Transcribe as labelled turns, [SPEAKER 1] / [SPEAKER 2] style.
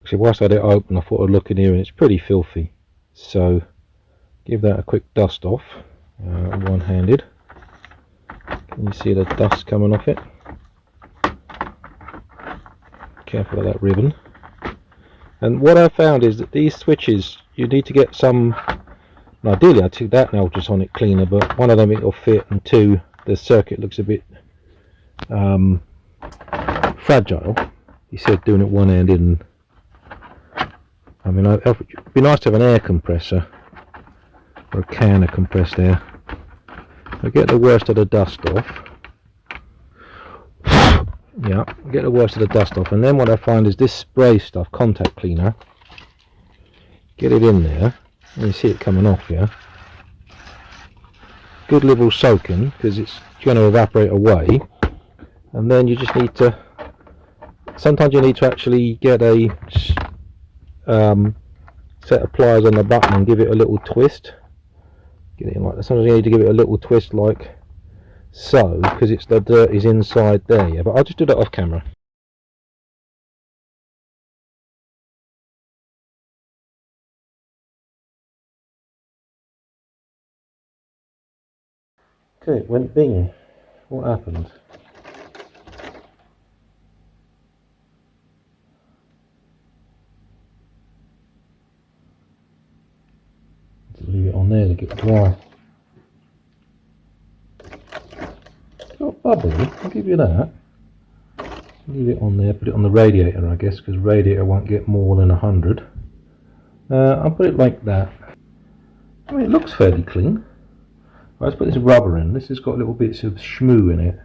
[SPEAKER 1] actually whilst I had it open I thought I'd look in here and it's pretty filthy, so give that a quick dust off, one-handed. Can you see the dust coming off it? Careful of that ribbon. And what I found is that these switches, you need to get some, ideally I'd take that an ultrasonic cleaner, but one of them it'll fit, and two, the circuit looks a bit fragile. He said doing it one-handed, and I mean it'd be nice to have an air compressor or a can of compressed air. I'll get the worst of the dust off. Yeah, get the worst of the dust off, and then what I find is this spray stuff, contact cleaner, get it in there, and you see it coming off here. Good level soaking, because it's going to evaporate away, and then you just need to, sometimes you need to actually get a set of pliers on the button and give it a little twist. Get it in like that. Sometimes you need to give it a little twist like so, because it's the dirt is inside there. Yeah, but I'll just do that off camera. Okay, it went bing. What happened? Leave it on there to get dry. Got bubbly, I'll give you that. Leave it on there, put it on the radiator I guess, because radiator won't get more than 100. I'll put it like that. I mean it looks fairly clean. Right, let's put this rubber in. This has got little bits of shmoo in it.